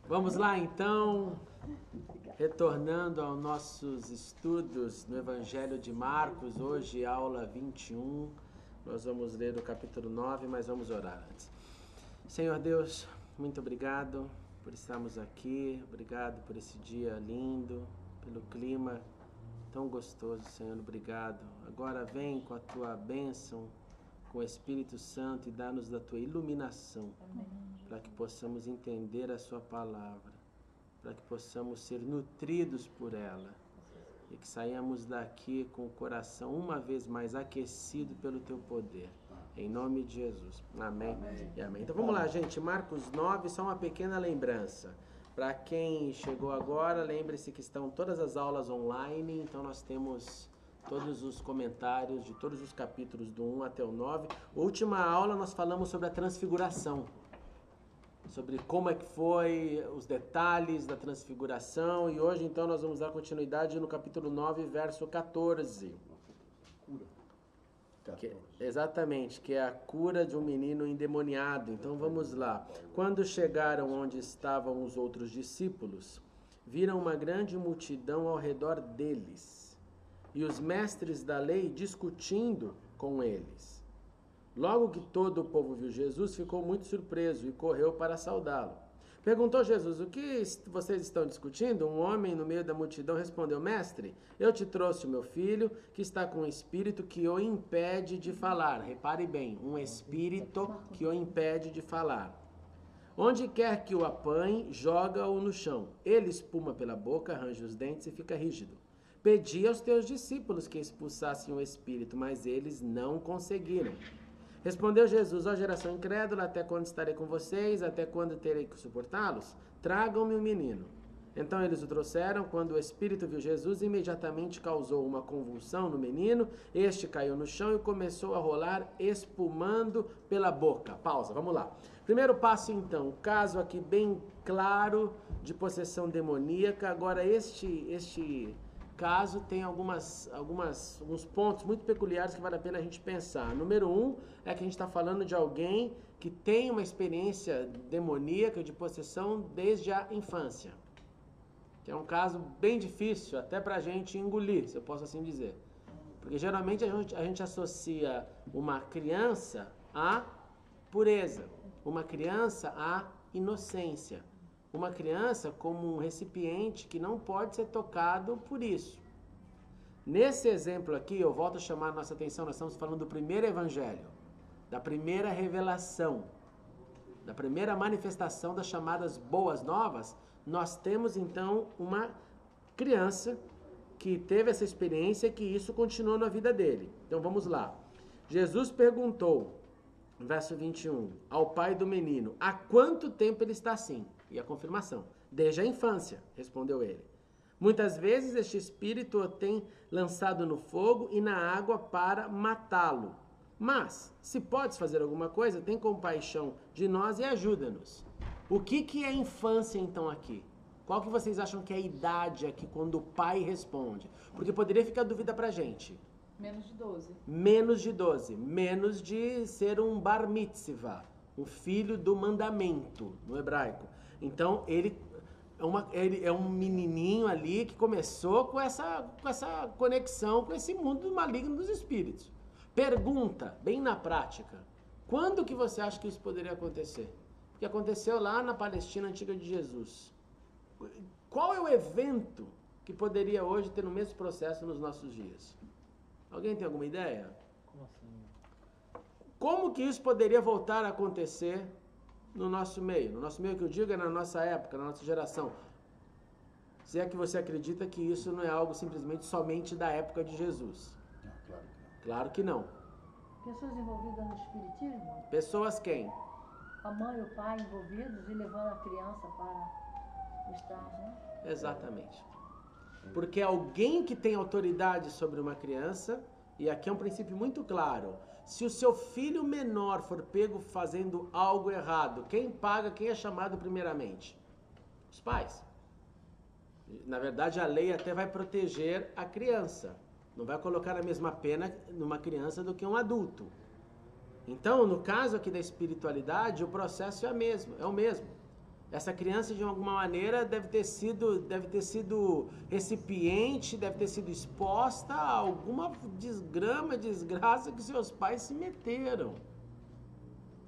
Vamos lá então, retornando aos nossos estudos no Evangelho de Marcos, hoje aula 21, nós vamos ler o capítulo 9, mas vamos orar antes. Senhor Deus, muito obrigado por estarmos aqui, obrigado por esse dia lindo, pelo clima tão gostoso, Senhor, obrigado. Agora vem com a tua bênção, com o Espírito Santo e dá-nos da tua iluminação, para que possamos entender a sua palavra, para que possamos ser nutridos por ela e que saiamos daqui com o coração uma vez mais aquecido pelo teu poder. Em nome de Jesus. Amém. Amém. E amém. Então vamos lá, gente. Marcos 9, só uma pequena lembrança. Para quem chegou agora, lembre-se que estão todas as aulas online, então nós temos todos os comentários de todos os capítulos do 1 até o 9. Última aula nós falamos sobre a transfiguração, sobre como é que foi, os detalhes da transfiguração, e hoje então nós vamos dar continuidade no capítulo 9, verso 14. Exatamente, que é a cura de um menino endemoniado. Então vamos lá. Quando chegaram onde estavam os outros discípulos, viram uma grande multidão ao redor deles e os mestres da lei discutindo com eles. Logo que todo o povo viu Jesus, ficou muito surpreso e correu para saudá-lo. Perguntou Jesus: o que vocês estão discutindo? Um homem no meio da multidão respondeu: mestre, eu te trouxe o meu filho, que está com um espírito que o impede de falar. Repare bem, um espírito que o impede de falar. Onde quer que o apanhe, joga-o no chão. Ele espuma pela boca, arranja os dentes e fica rígido. Pedi aos teus discípulos que expulsassem o espírito, mas eles não conseguiram. Respondeu Jesus: ó geração incrédula, até quando estarei com vocês? Até quando terei que suportá-los? Tragam-me o menino. Então eles o trouxeram. Quando o espírito viu Jesus, imediatamente causou uma convulsão no menino. Este caiu no chão e começou a rolar, espumando pela boca. Pausa, vamos lá. Primeiro passo então, caso aqui bem claro de possessão demoníaca. Agora este caso tem alguns pontos muito peculiares que vale a pena a gente pensar. Número 1 é que a gente está falando de alguém que tem uma experiência demoníaca de possessão desde a infância. Que é um caso bem difícil até para a gente engolir, se eu posso assim dizer. Porque geralmente a gente associa uma criança à pureza, uma criança à inocência. Uma criança como um recipiente que não pode ser tocado por isso. Nesse exemplo aqui, eu volto a chamar a nossa atenção, nós estamos falando do primeiro evangelho, da primeira revelação, da primeira manifestação das chamadas boas novas. Nós temos então uma criança que teve essa experiência e que isso continuou na vida dele. Então vamos lá. Jesus perguntou, verso 21, ao pai do menino: há quanto tempo ele está assim? E a confirmação: desde a infância, respondeu ele. Muitas vezes este espírito o tem lançado no fogo e na água para matá-lo. Mas, se podes fazer alguma coisa, tem compaixão de nós e ajuda-nos. O que é infância então aqui? Qual que vocês acham que é a idade aqui quando o pai responde? Porque poderia ficar dúvida pra gente. Menos de 12. Menos de 12. Menos de ser um bar mitzvah, um filho do mandamento no hebraico. Então, ele é um menininho ali que começou com essa conexão com esse mundo maligno dos espíritos. Pergunta, bem na prática, quando que você acha que isso poderia acontecer? Porque aconteceu lá na Palestina antiga de Jesus. Qual é o evento que poderia hoje ter o mesmo processo nos nossos dias? Alguém tem alguma ideia? Como assim? Como que isso poderia voltar a acontecer no nosso meio? No nosso meio que eu digo é na nossa época, na nossa geração. Se é que você acredita que isso não é algo simplesmente somente da época de Jesus. Não, claro que não. Claro que não. Pessoas envolvidas no espiritismo? Pessoas quem? A mãe e o pai envolvidos e levando a criança para o estágio, né? Exatamente. Porque alguém que tem autoridade sobre uma criança, e aqui é um princípio muito claro, se o seu filho menor for pego fazendo algo errado, quem paga, quem é chamado primeiramente? Os pais. Na verdade, a lei até vai proteger a criança. Não vai colocar a mesma pena numa criança do que um adulto. Então, no caso aqui da espiritualidade, o processo é o mesmo. Essa criança, de alguma maneira, deve ter sido recipiente, deve ter sido exposta a alguma desgraça que seus pais se meteram.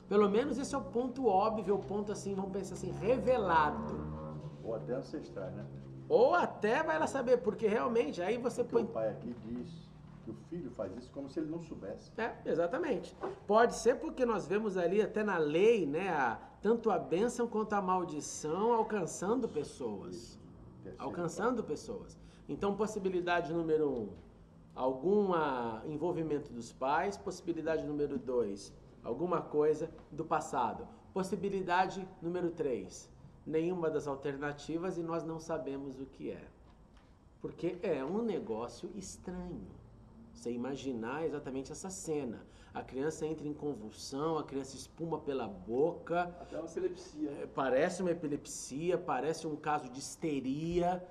Pelo menos esse é o ponto óbvio, o ponto assim, vamos pensar assim, revelado. Ou até ancestrais, né? Ou até vai lá saber, porque realmente, aí você Porque põe... o pai aqui diz que o filho faz isso como se ele não soubesse. Exatamente. Pode ser porque nós vemos ali até na lei, né, tanto a bênção quanto a maldição alcançando pessoas. Alcançando pessoas. Então, possibilidade número 1, algum envolvimento dos pais. Possibilidade número 2, alguma coisa do passado. Possibilidade número 3, nenhuma das alternativas e nós não sabemos o que é. Porque é um negócio estranho. Você imaginar exatamente essa cena. A criança entra em convulsão, a criança espuma pela boca. Até uma epilepsia. Parece uma epilepsia, parece um caso de histeria.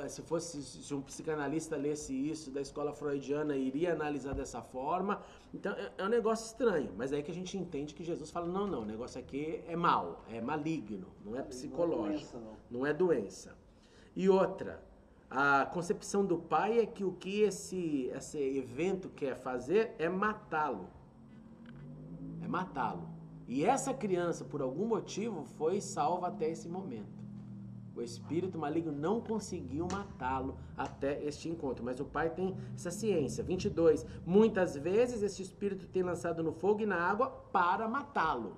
Se um psicanalista lesse isso da escola freudiana, iria analisar dessa forma. Então é um negócio estranho, mas é aí que a gente entende que Jesus fala, não, o negócio aqui é mau, é maligno, não é psicológico, não é doença. E outra, a concepção do pai é que o que esse evento quer fazer é matá-lo. É matá-lo. E essa criança, por algum motivo, foi salva até esse momento. O espírito maligno não conseguiu matá-lo até este encontro. Mas o pai tem essa ciência. 22. Muitas vezes esse espírito tem lançado no fogo e na água para matá-lo.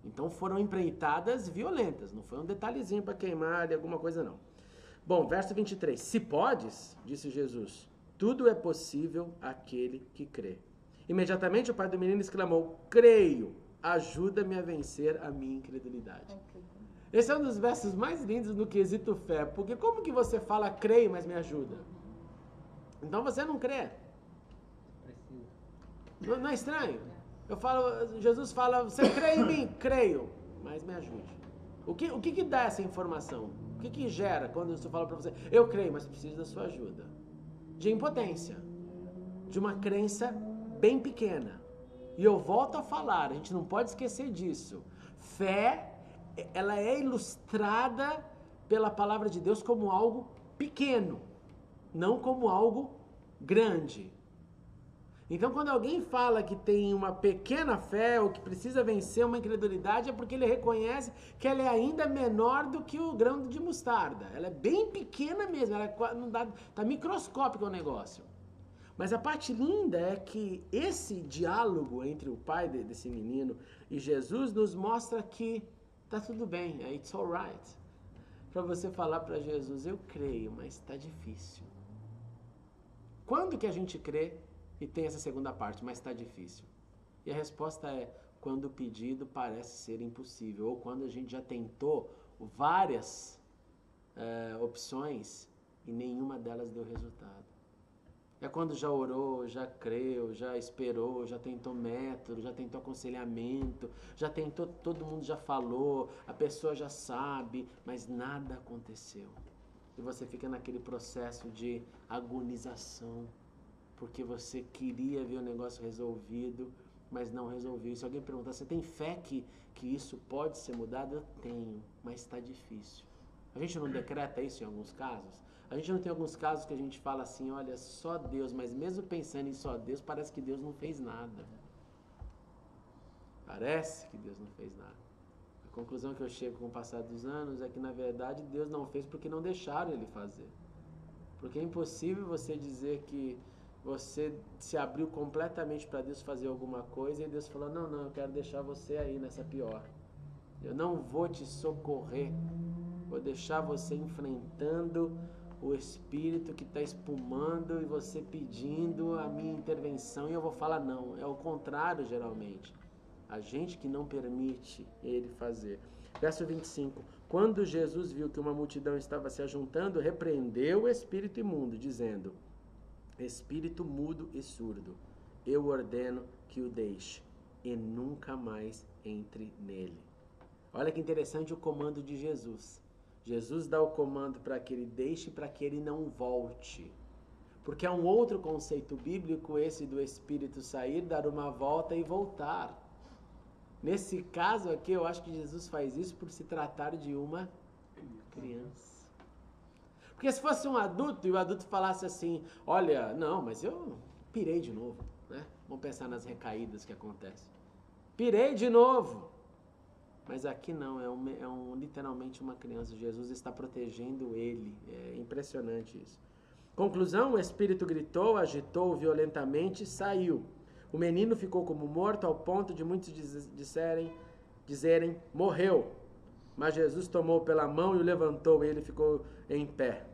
Então foram empreitadas violentas. Não foi um detalhezinho para queimar ali, alguma coisa não. Bom, verso 23. Se podes, disse Jesus, tudo é possível àquele que crê. Imediatamente o pai do menino exclamou, creio, ajuda-me a vencer a minha incredulidade. Esse é um dos versos mais lindos no quesito fé, porque como que você fala creio, mas me ajuda? Então você não crê. Não é estranho? Jesus fala, você crê em mim? Creio, mas me ajude. O que dá essa informação? O que gera quando eu falo para você, eu creio, mas preciso da sua ajuda? De impotência, de uma crença bem pequena. E eu volto a falar, a gente não pode esquecer disso. Fé, ela é ilustrada pela palavra de Deus como algo pequeno, não como algo grande. Então, quando alguém fala que tem uma pequena fé ou que precisa vencer uma incredulidade, é porque ele reconhece que ela é ainda menor do que o grão de mostarda. Ela é bem pequena mesmo, tá microscópico o negócio. Mas a parte linda é que esse diálogo entre o pai desse menino e Jesus nos mostra que tá tudo bem, it's alright. Para você falar para Jesus, eu creio, mas está difícil. Quando que a gente crê? E tem essa segunda parte, mas está difícil. E a resposta é quando o pedido parece ser impossível, ou quando a gente já tentou várias opções e nenhuma delas deu resultado. É quando já orou, já creu, já esperou, já tentou método, já tentou aconselhamento, já tentou, todo mundo já falou, a pessoa já sabe, mas nada aconteceu. E você fica naquele processo de agonização, porque você queria ver o negócio resolvido, mas não resolveu. Se alguém perguntar, você tem fé que isso pode ser mudado? Eu tenho, mas está difícil. A gente não decreta isso em alguns casos? A gente não tem alguns casos que a gente fala assim, olha, só Deus, mas mesmo pensando em só Deus, parece que Deus não fez nada. Parece que Deus não fez nada. A conclusão que eu chego com o passar dos anos é que, na verdade, Deus não fez porque não deixaram Ele fazer. Porque é impossível você dizer que você se abriu completamente para Deus fazer alguma coisa e Deus falou, não, eu quero deixar você aí nessa pior. Eu não vou te socorrer, vou deixar você enfrentando o espírito que está espumando e você pedindo a minha intervenção e eu vou falar não. É o contrário, geralmente. A gente que não permite ele fazer. Verso 25. Quando Jesus viu que uma multidão estava se ajuntando, repreendeu o espírito imundo, dizendo, espírito mudo e surdo, eu ordeno que o deixe e nunca mais entre nele. Olha que interessante o comando de Jesus. Jesus dá o comando para que ele deixe, para que ele não volte. Porque é um outro conceito bíblico esse do espírito sair, dar uma volta e voltar. Nesse caso aqui, eu acho que Jesus faz isso por se tratar de uma criança. Porque se fosse um adulto e o adulto falasse assim, olha, não, mas eu pirei de novo, né? Vamos pensar nas recaídas que acontecem. Pirei de novo. Mas aqui não, literalmente uma criança. Jesus está protegendo ele. É impressionante isso. Conclusão, o espírito gritou, agitou violentamente e saiu. O menino ficou como morto ao ponto de muitos dizerem, morreu. Mas Jesus tomou pela mão e o levantou e ele ficou em pé.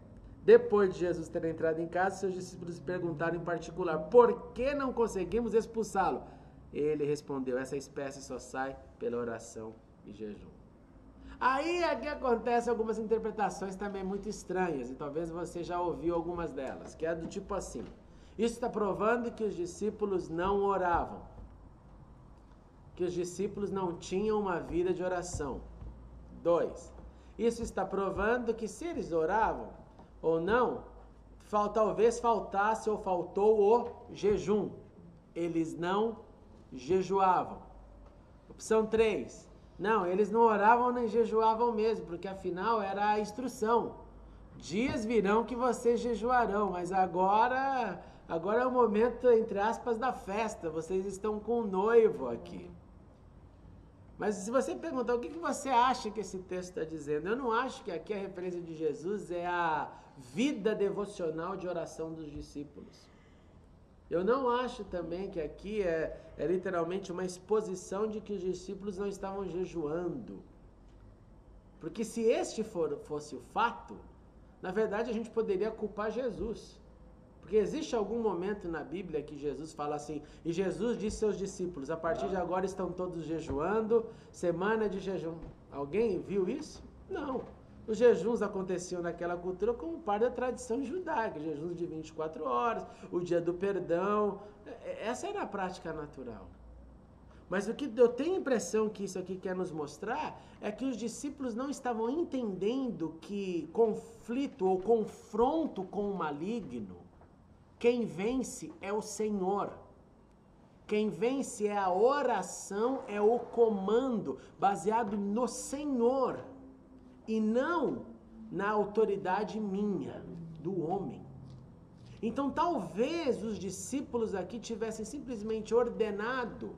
Depois de Jesus ter entrado em casa, seus discípulos perguntaram em particular, por que não conseguimos expulsá-lo? Ele respondeu, essa espécie só sai pela oração e jejum. Aí aqui acontecem algumas interpretações também muito estranhas, e talvez você já ouviu algumas delas, que é do tipo assim, isso está provando que os discípulos não oravam, que os discípulos não tinham uma vida de oração. 2, isso está provando que se eles oravam ou não, talvez faltasse ou faltou o jejum. Eles não jejuavam. Opção 3, não, eles não oravam nem jejuavam mesmo, porque afinal era a instrução. Dias virão que vocês jejuarão, mas agora é o momento, entre aspas, da festa. Vocês estão com o noivo aqui. Mas se você perguntar o que você acha que esse texto está dizendo, eu não acho que aqui a referência de Jesus é a vida devocional de oração dos discípulos. Eu não acho também que aqui é literalmente uma exposição de que os discípulos não estavam jejuando. Porque se este fosse o fato, na verdade a gente poderia culpar Jesus. Porque existe algum momento na Bíblia que Jesus fala assim, e Jesus disse aos discípulos, a partir de agora estão todos jejuando, semana de jejum. Alguém viu isso? Não. Os jejuns aconteciam naquela cultura como parte da tradição judaica, jejuns de 24 horas, o dia do perdão, essa era a prática natural. Mas o que eu tenho a impressão que isso aqui quer nos mostrar é que os discípulos não estavam entendendo que conflito ou confronto com o maligno, quem vence é o Senhor. Quem vence é a oração, é o comando baseado no Senhor e não na autoridade minha, do homem. Então talvez os discípulos aqui tivessem simplesmente ordenado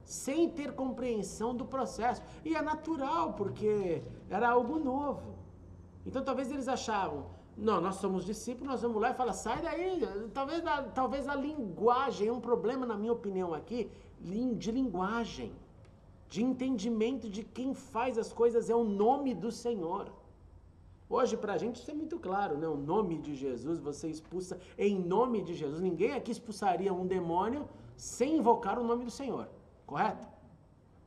sem ter compreensão do processo. E é natural, porque era algo novo. Então talvez eles achavam, não, nós somos discípulos, nós vamos lá e falar, sai daí. Talvez a linguagem, é um problema na minha opinião aqui, de linguagem, de entendimento de quem faz as coisas é o nome do Senhor. Hoje pra gente isso é muito claro, né? O nome de Jesus, você expulsa em nome de Jesus. Ninguém aqui expulsaria um demônio sem invocar o nome do Senhor, correto?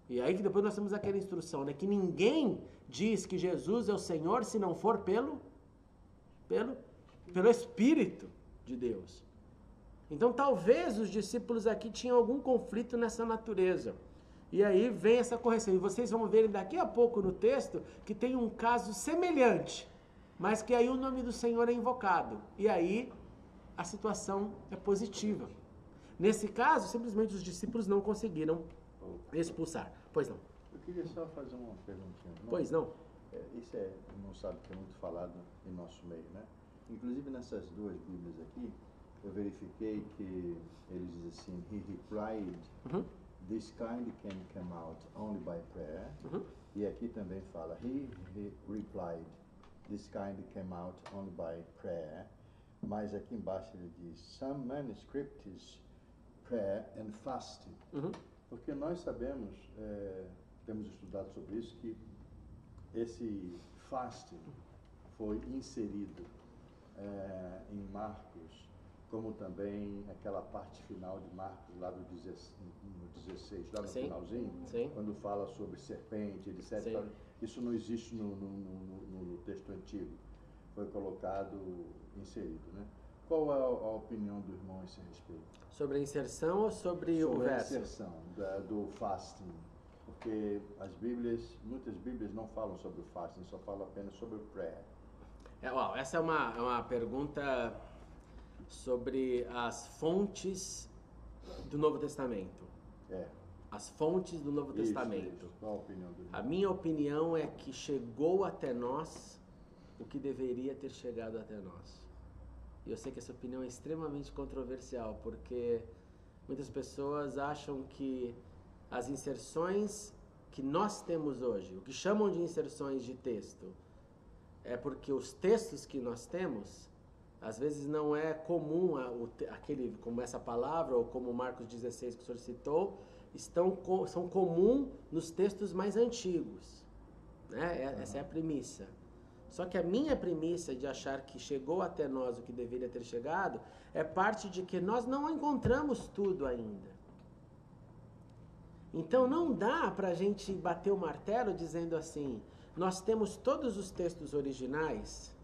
E aí que depois nós temos aquela instrução, né? Que ninguém diz que Jesus é o Senhor se não for pelo Espírito de Deus. Então talvez os discípulos aqui tinham algum conflito nessa natureza. E aí vem essa correção. E vocês vão ver daqui a pouco no texto que tem um caso semelhante, mas que aí o nome do Senhor é invocado. E aí a situação é positiva. Nesse caso, simplesmente os discípulos não conseguiram expulsar. Pois não. Eu queria só fazer uma perguntinha. Pois não. Isso não sabe que é muito falado em nosso meio, né? Inclusive nessas duas Bíblias aqui, eu verifiquei que eles dizem assim, he replied, this kind can come out only by prayer. E aqui também fala, he replied, this kind came out only by prayer. Mas aqui embaixo ele diz, some manuscripts, prayer and fasting. Porque nós sabemos, temos estudado sobre isso, que esse fasting foi inserido em Marcos, como também aquela parte final de Marcos, lá no 16, lá no finalzinho, quando fala sobre serpente, etc. Isso não existe no texto antigo, foi colocado, inserido, né? Qual é a opinião do irmão a esse respeito? Sobre a inserção ou sobre o verso? Sobre a inserção do fasting. Porque muitas Bíblias não falam sobre o fasting, só falam apenas sobre o prayer. Essa é uma pergunta sobre as fontes do Novo Testamento. as fontes do Novo Testamento. Isso. Qual a opinião do A minha opinião é que chegou até nós o que deveria ter chegado até nós. E eu sei que essa opinião é extremamente controversial, porque muitas pessoas acham que as inserções que nós temos hoje, o que chamam de inserções de texto, é porque os textos que nós temos, às vezes não é comum, aquele, como essa palavra, ou como Marcos 16 que o senhor citou, são comum nos textos mais antigos. Né? Essa é a premissa. Só que a minha premissa de achar que chegou até nós o que deveria ter chegado, é parte de que nós não encontramos tudo ainda. Então não dá para a gente bater o martelo dizendo assim, nós temos todos os textos originais,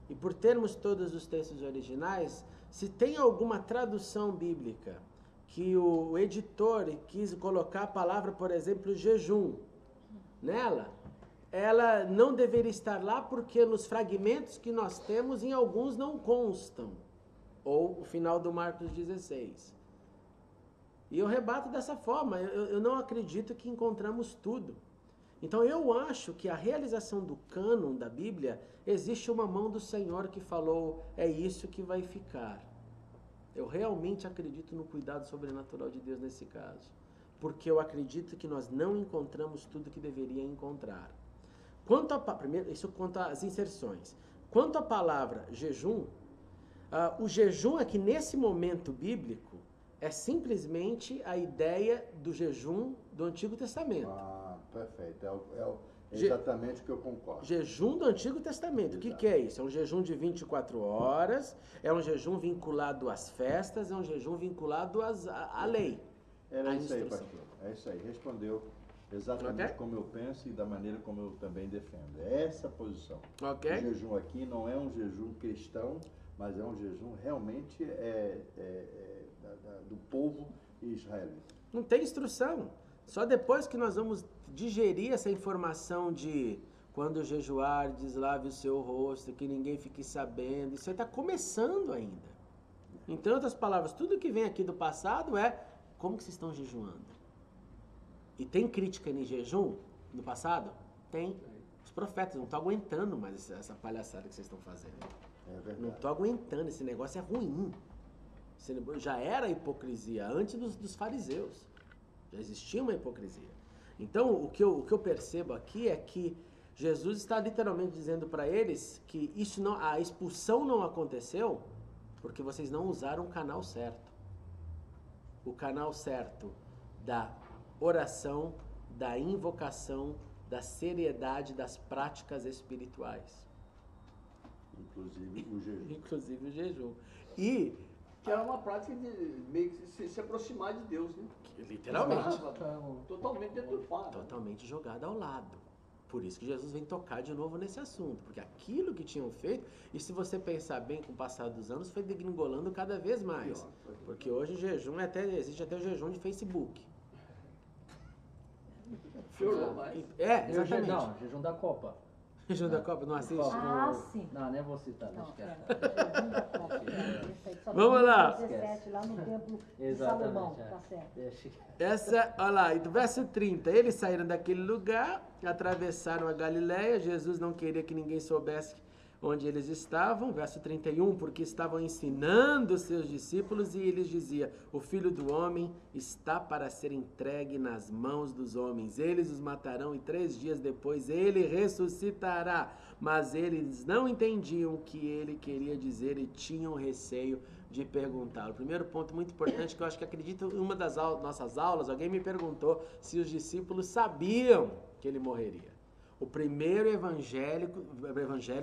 e por termos todos os textos originais, se tem alguma tradução bíblica que o editor quis colocar a palavra, por exemplo, jejum, nela, ela não deveria estar lá porque nos fragmentos que nós temos, em alguns não constam. Ou o final do Marcos 16. E eu rebato dessa forma, eu não acredito que encontramos tudo. Então eu acho que a realização do cânon da Bíblia, existe uma mão do Senhor que falou, é isso que vai ficar. Eu realmente acredito no cuidado sobrenatural de Deus nesse caso. Porque eu acredito que nós não encontramos tudo que deveria encontrar. Primeiro, isso quanto às inserções. Quanto à palavra jejum, o jejum aqui nesse momento bíblico é simplesmente a ideia do jejum do Antigo Testamento. Ah, perfeito. É exatamente o que eu concordo. Jejum do Antigo Testamento. O que é isso? É um jejum de 24 horas, é um jejum vinculado às festas, é um jejum vinculado à lei. Era isso aí, pastor. É isso aí. Respondeu exatamente como eu penso e da maneira como eu também defendo. É essa a posição. O jejum aqui não é um jejum cristão, mas é um jejum realmente do povo israelita. Não tem instrução. Só depois que nós vamos digerir essa informação de quando jejuardes, lave o seu rosto, que ninguém fique sabendo. Isso aí está começando ainda. Em outras palavras, tudo que vem aqui do passado é como que vocês estão jejuando. E tem crítica em jejum no passado? Tem. Os profetas não estão aguentando mais essa palhaçada que vocês estão fazendo. É verdade. Não estou aguentando, esse negócio é ruim. Já era hipocrisia antes dos fariseus. Já existia uma hipocrisia. Então, o que eu percebo aqui é que Jesus está literalmente dizendo para eles que a expulsão não aconteceu porque vocês não usaram o canal certo. O canal certo da oração, da invocação, da seriedade das práticas espirituais. Inclusive o jejum. Inclusive o jejum. E que era uma prática de meio que se aproximar de Deus, né? Literalmente. Totalmente deturpada. Totalmente jogada ao lado. Por isso que Jesus vem tocar de novo nesse assunto. Porque aquilo que tinham feito, e se você pensar bem com o passar dos anos, foi degringolando cada vez mais. Porque hoje jejum existe até o jejum de Facebook. Exatamente. Não, jejum da Copa. Jejum da Copa, não assiste? Sim. Não, nem vou citar, deixa quieto. Jejum da Copa. Vamos lá. 17, lá no templo de Salomão, tá certo. Olha lá, e do verso 30, eles saíram daquele lugar, atravessaram a Galileia, Jesus não queria que ninguém soubesse onde eles estavam, verso 31, porque estavam ensinando os seus discípulos e eles diziam, o Filho do Homem está para ser entregue nas mãos dos homens, eles os matarão e 3 dias depois ele ressuscitará, mas eles não entendiam o que ele queria dizer e tinham receio de perguntar. O primeiro ponto muito importante que eu acho que acredito em uma das nossas aulas, alguém me perguntou se os discípulos sabiam que ele morreria. O primeiro evangelho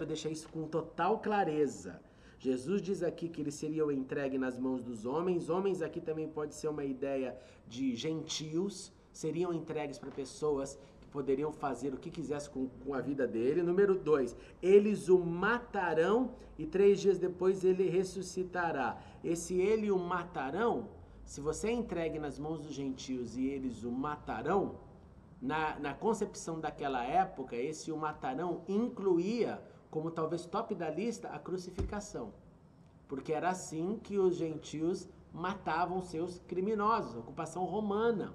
deixa isso com total clareza. Jesus diz aqui que eles seriam entregues nas mãos dos homens. Homens aqui também pode ser uma ideia de gentios. Seriam entregues para pessoas que poderiam fazer o que quisessem com a vida dele. Número 2, eles o matarão e 3 dias depois ele ressuscitará. Esse ele o matarão, se você é entregue nas mãos dos gentios e eles o matarão, na concepção daquela época, esse o matarão incluía, como talvez top da lista, a crucificação. Porque era assim que os gentios matavam seus criminosos, ocupação romana.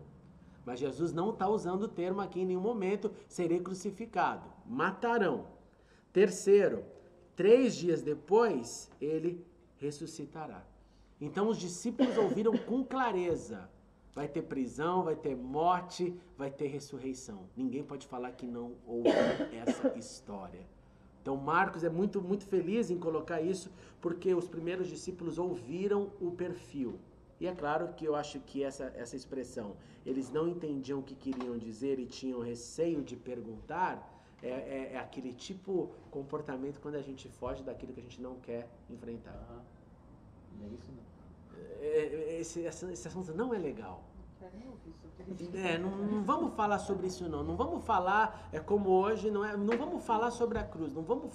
Mas Jesus não está usando o termo aqui em nenhum momento, serei crucificado. Matarão. Terceiro, 3 dias depois, ele ressuscitará. Então os discípulos ouviram com clareza. Vai ter prisão, vai ter morte, vai ter ressurreição. Ninguém pode falar que não ouve essa história. Então Marcos é muito, muito feliz em colocar isso, porque os primeiros discípulos ouviram o perfil. E é claro que eu acho que essa expressão, eles não entendiam o que queriam dizer e tinham receio de perguntar, é aquele tipo de comportamento quando a gente foge daquilo que a gente não quer enfrentar. Não é isso não. Esse assunto não é legal. Não vamos falar sobre isso não. Não vamos falar, como hoje, não vamos falar sobre a cruz. Vamos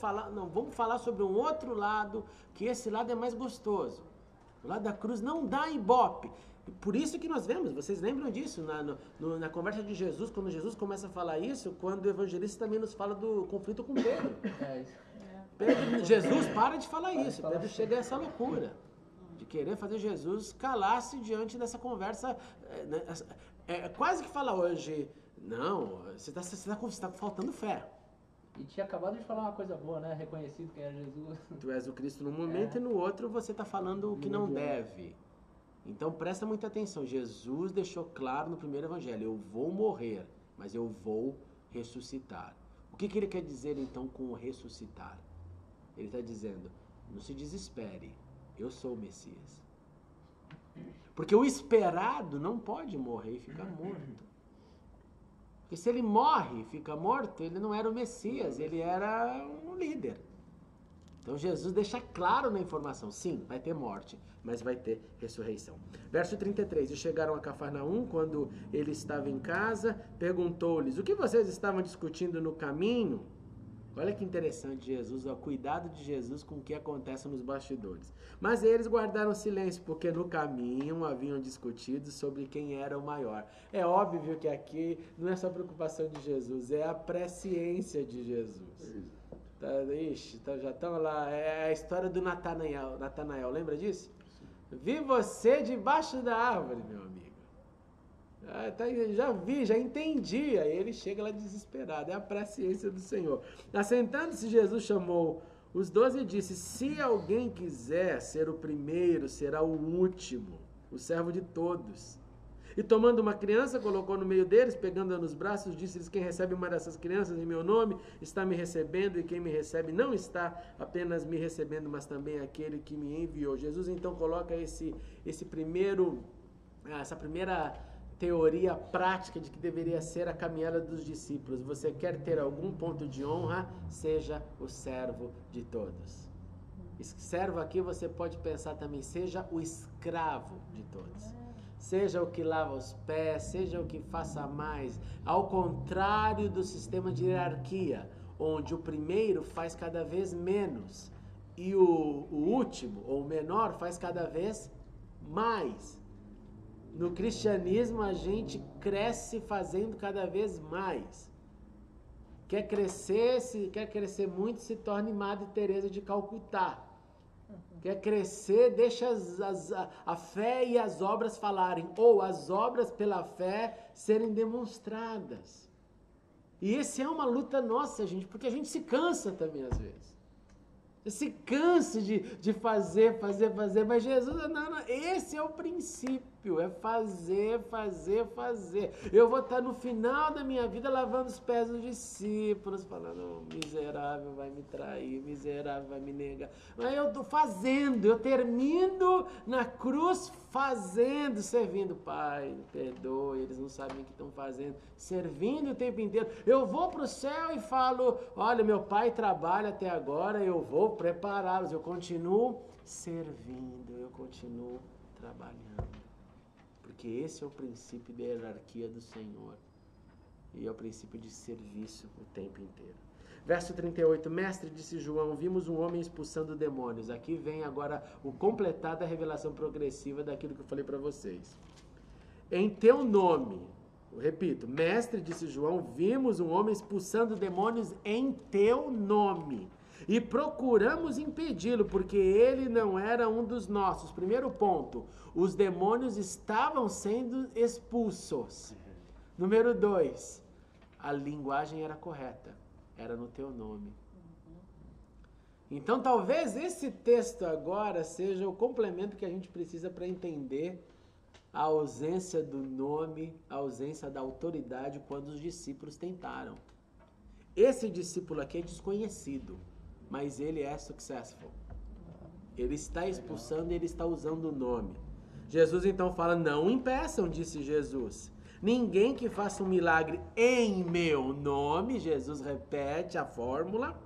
falar sobre um outro lado, que esse lado é mais gostoso. O lado da cruz não dá ibope. Por isso que nós vemos, vocês lembram disso, na conversa de Jesus, quando Jesus começa a falar isso, quando o evangelista também nos fala do conflito com Pedro. Jesus para de falar isso, Pedro chega a essa loucura. De querer fazer Jesus calar-se diante dessa conversa, quase que fala hoje, não, você está faltando fé. E tinha acabado de falar uma coisa boa, né? Reconhecido quem é Jesus. Tu és o Cristo num momento e no outro você está falando o que não deve. Então presta muita atenção, Jesus deixou claro no primeiro evangelho, eu vou morrer, mas eu vou ressuscitar. O que ele quer dizer então com ressuscitar? Ele está dizendo, não se desespere. Eu sou o Messias. Porque o esperado não pode morrer e ficar morto. Porque se ele morre e fica morto, ele não era o Messias, ele era um líder. Então Jesus deixa claro na informação, sim, vai ter morte, mas vai ter ressurreição. Verso 33, e chegaram a Cafarnaum, quando ele estava em casa, perguntou-lhes, o que vocês estavam discutindo no caminho? Olha que interessante Jesus, o cuidado de Jesus com o que acontece nos bastidores. Mas eles guardaram silêncio, porque no caminho haviam discutido sobre quem era o maior. É óbvio que aqui não é só preocupação de Jesus, é a presciência de Jesus. Já estão lá, é a história do Natanael, lembra disso? Vi você debaixo da árvore, meu amigo. Já vi, já entendi. Aí ele chega lá desesperado. É a presciência do Senhor. Assentando-se, Jesus chamou os 12 e disse, se alguém quiser ser o primeiro, será o último, o servo de todos. E tomando uma criança, colocou no meio deles, pegando-a nos braços, disse-lhes, quem recebe uma dessas crianças em meu nome, está me recebendo, e quem me recebe não está apenas me recebendo, mas também aquele que me enviou. Jesus então coloca essa primeira teoria prática de que deveria ser a caminhada dos discípulos. Você quer ter algum ponto de honra, seja o servo de todos. Servo aqui você pode pensar também, seja o escravo de todos. Seja o que lava os pés, seja o que faça mais. Ao contrário do sistema de hierarquia, onde o primeiro faz cada vez menos e o último, ou o menor, faz cada vez mais. No cristianismo, a gente cresce fazendo cada vez mais. Quer crescer muito, se torne Madre Teresa de Calcutá. Quer crescer, deixa a fé e as obras falarem, ou as obras pela fé serem demonstradas. E essa é uma luta nossa, gente, porque a gente se cansa também às vezes. Se cansa de fazer, mas Jesus, não, esse é o princípio, é fazer. Eu vou estar no final da minha vida lavando os pés dos discípulos, falando, miserável vai me trair, miserável vai me negar. Mas eu estou fazendo, eu termino na cruz fazendo, servindo. Pai, perdoe, eles não sabem o que estão fazendo, servindo o tempo inteiro. Eu vou para o céu e falo, olha, meu pai trabalha até agora, eu vou prepará-los, eu continuo servindo, eu continuo trabalhando. Porque esse é o princípio da hierarquia do Senhor. E é o princípio de serviço o tempo inteiro. Verso 38, mestre, disse João, vimos um homem expulsando demônios. Aqui vem agora o completar da revelação progressiva daquilo que eu falei para vocês. Em teu nome, eu repito, mestre, disse João, vimos um homem expulsando demônios em teu nome. E procuramos impedi-lo, porque ele não era um dos nossos. Primeiro ponto, os demônios estavam sendo expulsos. Número 2, a linguagem era correta, era no teu nome. Então talvez esse texto agora seja o complemento que a gente precisa para entender a ausência do nome, a ausência da autoridade quando os discípulos tentaram. Esse discípulo aqui é desconhecido, mas ele é successful. Ele está expulsando e ele está usando o nome. Jesus então fala, não impeçam, disse Jesus. Ninguém que faça um milagre em meu nome, Jesus repete a fórmula,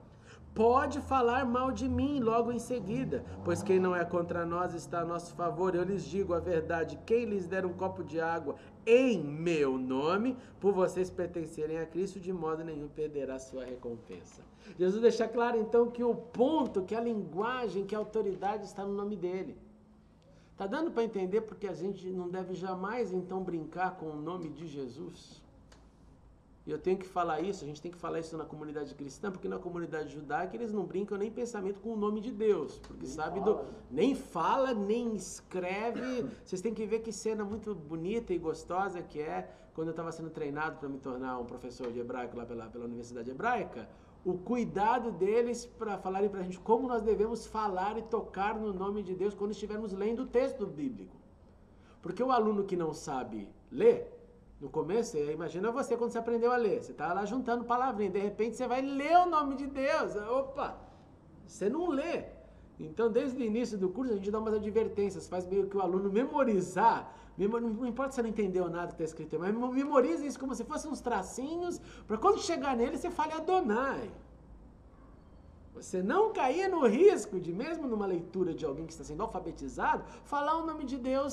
pode falar mal de mim logo em seguida, pois quem não é contra nós está a nosso favor. Eu lhes digo a verdade, quem lhes der um copo de água em meu nome, por vocês pertencerem a Cristo, de modo nenhum perderá sua recompensa. Jesus deixa claro então que o ponto, que a linguagem, que a autoridade está no nome dele. Tá dando para entender porque a gente não deve jamais então brincar com o nome de Jesus? E eu tenho que falar isso, a gente tem que falar isso na comunidade cristã, porque na comunidade judaica eles não brincam nem pensamento com o nome de Deus, porque nem fala, nem escreve. Vocês têm que ver que cena muito bonita e gostosa que é, quando eu estava sendo treinado para me tornar um professor de hebraico lá pela Universidade Hebraica, o cuidado deles para falarem para a gente como nós devemos falar e tocar no nome de Deus quando estivermos lendo o texto bíblico. Porque o aluno que não sabe ler, no começo, imagina você quando você aprendeu a ler, você está lá juntando palavrinhas, de repente você vai ler o nome de Deus, opa, você não lê. Então desde o início do curso a gente dá umas advertências, faz meio que o aluno memorizar, não importa se você não entendeu nada que está escrito, mas memoriza isso como se fossem uns tracinhos, para quando chegar nele você fale Adonai. Você não cair no risco de, mesmo numa leitura de alguém que está sendo alfabetizado, falar o nome de Deus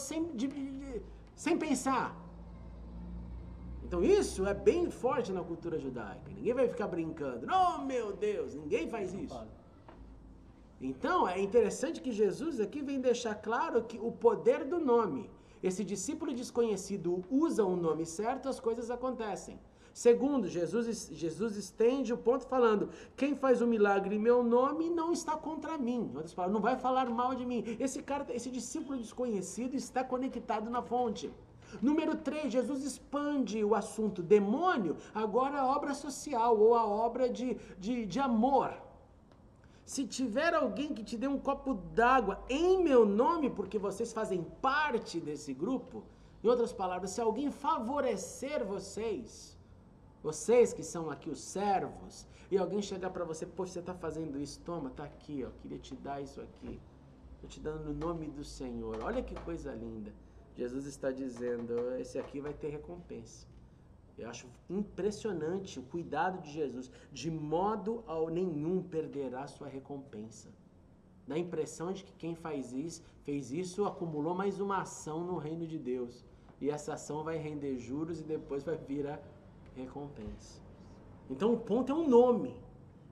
sem pensar. Então isso é bem forte na cultura judaica. Ninguém vai ficar brincando. Oh, meu Deus, ninguém faz isso. Então é interessante que Jesus aqui vem deixar claro que o poder do nome. Esse discípulo desconhecido usa o nome certo, as coisas acontecem. Segundo, Jesus estende o ponto falando, quem faz o milagre em meu nome não está contra mim. Em outras palavras, não vai falar mal de mim. Esse discípulo desconhecido está conectado na fonte. Número 3, Jesus expande o assunto demônio, agora a obra social ou a obra de amor. Se tiver alguém que te dê um copo d'água em meu nome, porque vocês fazem parte desse grupo, em outras palavras, se alguém favorecer vocês que são aqui os servos, e alguém chegar para você, poxa, você está fazendo isso, toma, tá aqui, ó, queria te dar isso aqui, estou te dando no nome do Senhor, olha que coisa linda. Jesus está dizendo, esse aqui vai ter recompensa. Eu acho impressionante o cuidado de Jesus, de modo nenhum perderá sua recompensa. Dá a impressão de que quem fez isso, acumulou mais uma ação no reino de Deus. E essa ação vai render juros e depois vai vir a recompensa. Então o ponto é um nome.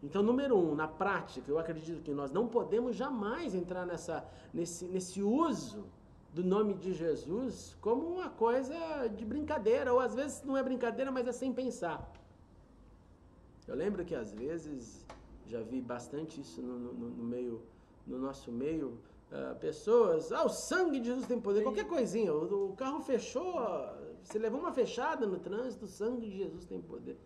Então, número 1, na prática, eu acredito que nós não podemos jamais entrar nesse uso do nome de Jesus como uma coisa de brincadeira, ou às vezes não é brincadeira, mas é sem pensar. Eu lembro que às vezes, já vi bastante isso no nosso meio, pessoas, o sangue de Jesus tem poder, qualquer coisinha, o carro fechou, você levou uma fechada no trânsito, o sangue de Jesus tem poder.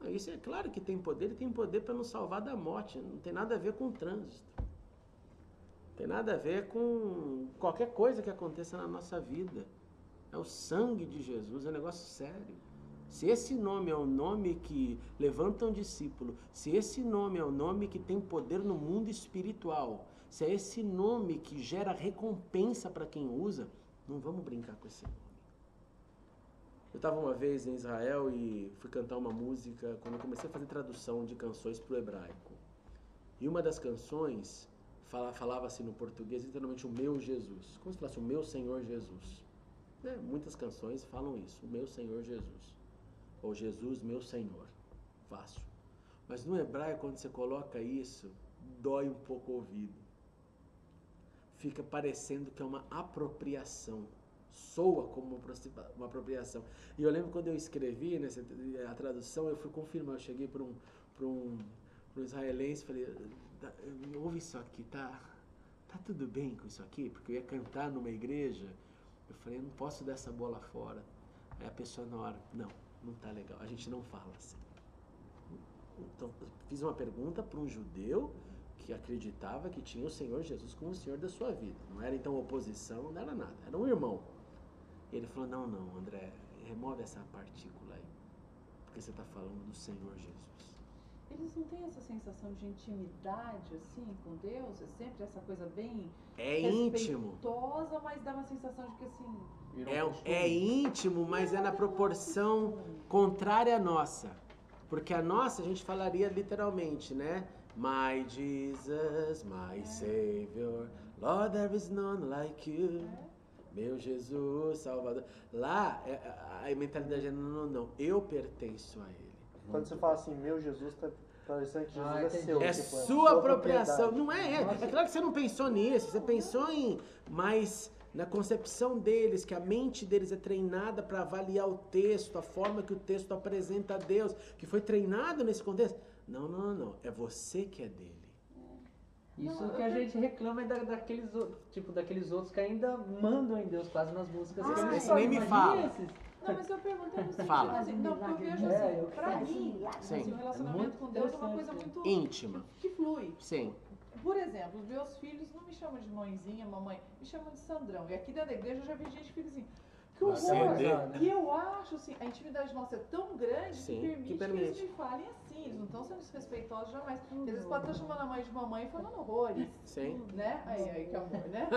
Isso é claro que tem poder, ele tem poder para nos salvar da morte, não tem nada a ver com o trânsito. Tem nada a ver com qualquer coisa que aconteça na nossa vida. É o sangue de Jesus, é um negócio sério. Se esse nome é o nome que levanta um discípulo, se esse nome é o nome que tem poder no mundo espiritual, se é esse nome que gera recompensa para quem usa, não vamos brincar com esse nome. Eu estava uma vez em Israel e fui cantar uma música, quando eu comecei a fazer tradução de canções para o hebraico. E uma das canções falava assim no português, literalmente o meu Jesus, como se falasse o meu Senhor Jesus. Muitas canções falam isso, o meu Senhor Jesus, ou Jesus meu Senhor, fácil. Mas no hebraico, quando você coloca isso, dói um pouco o ouvido. Fica parecendo que é uma apropriação, soa como uma apropriação. E eu lembro quando eu escrevi a tradução, eu fui confirmar, eu cheguei para um israelense e falei, ouve isso aqui, tá tudo bem com isso aqui? Porque eu ia cantar numa igreja, eu falei, eu não posso dar essa bola fora. Aí a pessoa na hora, não, não tá legal, a gente não fala assim. Então, eu fiz uma pergunta para um judeu que acreditava que tinha o Senhor Jesus como o Senhor da sua vida. Não era então oposição, não era nada, era um irmão. Ele falou, não, André, remove essa partícula aí, porque você está falando do Senhor Jesus. Eles não têm essa sensação de intimidade, assim, com Deus? É sempre essa coisa bem íntimo. respeitosa, mas dá uma sensação de que, assim... É íntimo, mas é na proporção contrária à nossa. Porque a nossa, a gente falaria literalmente, né? My Jesus, my Savior, Lord, there is none like you. Meu Jesus, Salvador. Lá, a mentalidade é não, eu pertenço a Ele. Quando você fala assim, meu Jesus, tá parecendo que Jesus é seu. É tipo, sua apropriação. Não é. É claro que você não pensou nisso, você pensou em... Mas na concepção deles, que a mente deles é treinada para avaliar o texto, a forma que o texto apresenta a Deus, que foi treinado nesse contexto. Não. É você que é dele. Isso que a gente reclama é daqueles outros que ainda mandam em Deus quase nas músicas. Esse nem me fala. Não, mas eu perguntei no sentido Fala. assim, não, porque eu vejo assim, pra mim, Sim. assim, o relacionamento com Deus é uma coisa muito... Íntima. Que flui. Sim. Por exemplo, os meus filhos não me chamam de mãezinha, mamãe, me chamam de Sandrão. E aqui dentro da igreja eu já vi gente que fica assim, que horror! E eu acho, assim, a intimidade nossa é tão grande que permite que eles me falem assim. Eles não estão sendo desrespeitosos jamais. Eles podem estar chamando a mãe de mamãe e falando horrores. Sim. Né? Aí, que amor, né?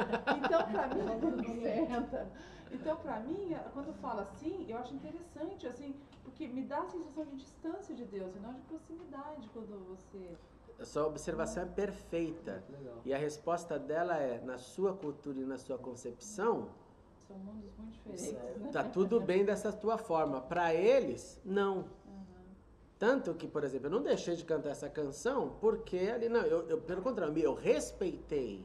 Então, pra mim, senta. Então, pra mim, quando fala assim, eu acho interessante, assim, porque me dá a sensação de distância de Deus e não de proximidade quando você... A sua observação é perfeita. Legal. E a resposta dela é, na sua cultura e na sua concepção, São mundos muito diferentes, né? tá tudo bem dessa tua forma. Para eles, não. Tanto que, por exemplo, eu não deixei de cantar essa canção porque ali, não, eu pelo contrário, eu respeitei.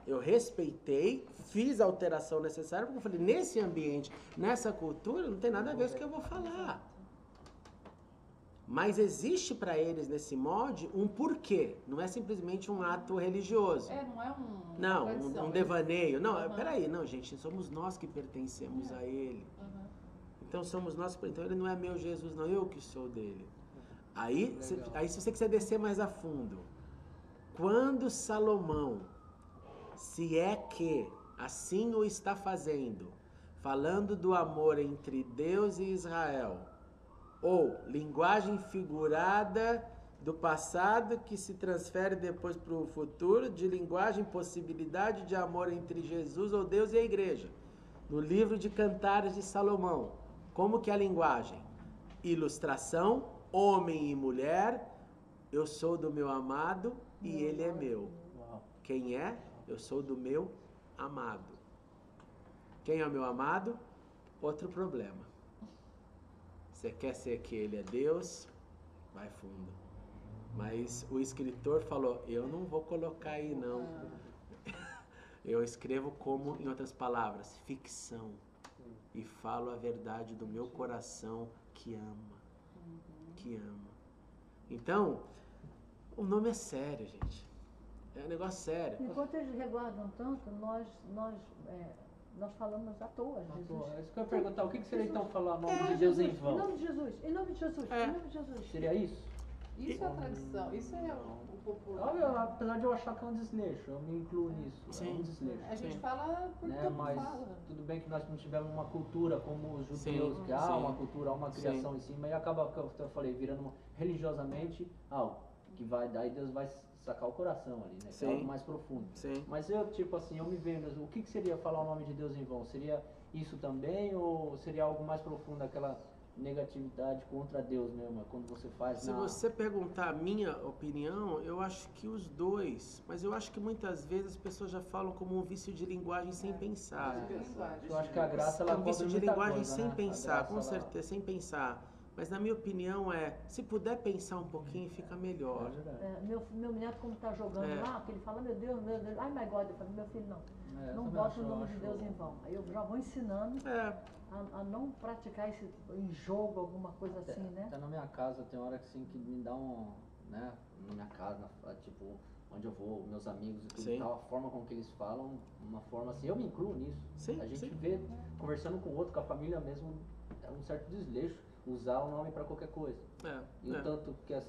Eu respeitei, fiz a alteração necessária, porque eu falei, nesse ambiente, nessa cultura, não tem nada a ver com o que eu vou falar. Mas existe para eles, nesse molde, um porquê. Não é simplesmente um ato religioso. Não é um... Não, tradição, um devaneio. Não, peraí, não, gente, somos nós que pertencemos a Ele. Então somos nós, então Ele não é meu Jesus, não, eu que sou dele. Aí se você quiser descer mais a fundo, quando Salomão, se é que assim o está fazendo, falando do amor entre Deus e Israel, ou linguagem figurada do passado que se transfere depois para o futuro, de linguagem, possibilidade de amor entre Jesus ou Deus e a igreja. No livro de Cantares de Salomão, como que é a linguagem? Ilustração, homem e mulher, eu sou do meu amado e ele é meu. Quem é? Eu sou do meu amado. Quem é o meu amado? Outro problema. Você quer ser que ele é Deus? Vai fundo. Mas o escritor falou, eu não vou colocar aí não. Eu escrevo como, em outras palavras, ficção. E falo a verdade do meu coração que ama. Que ama. Então, o nome é sério, gente. É um negócio sério. Enquanto eles reguardam tanto, nós falamos à toa. Jesus. É isso que eu ia perguntar. O que seria então falar o nome de Deus em vão? Em nome de Jesus, em nome de Jesus, em nome de Jesus. Seria isso? Isso é a tradição, isso é o popular. Apesar de eu achar que é um desleixo, eu me incluo nisso. Sim. É um desleixo. A gente fala porque todo mundo Mas fala. tudo bem que nós não tivemos uma cultura como os judeus, Sim, que há sim. uma cultura, há uma criação em cima, e acaba, como eu falei, virando religiosamente algo que vai dar e Deus vai sacar o coração ali, né? Que é algo mais profundo. Sim. Mas eu, tipo assim, eu me vendo, o que seria falar o nome de Deus em vão? Seria isso também ou seria algo mais profundo, aquela negatividade contra Deus mesmo, quando você faz Se você perguntar a minha opinião, eu acho que os dois. Mas eu acho que muitas vezes as pessoas já falam como um vício de linguagem sem pensar. Eu acho que a graça, É ela um vício cobre de muita linguagem coisa, sem né? A pensar, graça, com ela- certeza, sem pensar. Mas na minha opinião se puder pensar um pouquinho, fica melhor. É verdade. Meu neto, como está jogando lá, que ele fala, meu Deus, ai my God, eu falo, meu filho, não. Eu Não também bota acho- o nome eu de acho- Deus em vão. Aí eu já vou ensinando a não praticar esse em jogo, alguma coisa assim, né? Até na minha casa tem hora que sim que me dá né, na minha casa, tipo, onde eu vou, meus amigos e tudo Sim. e tal, a forma com que eles falam, uma forma assim, eu me incluo nisso. Sim, A gente sim. vê, conversando com o outro, com a família mesmo, é um certo desleixo. usar o nome para qualquer coisa. E o tanto que é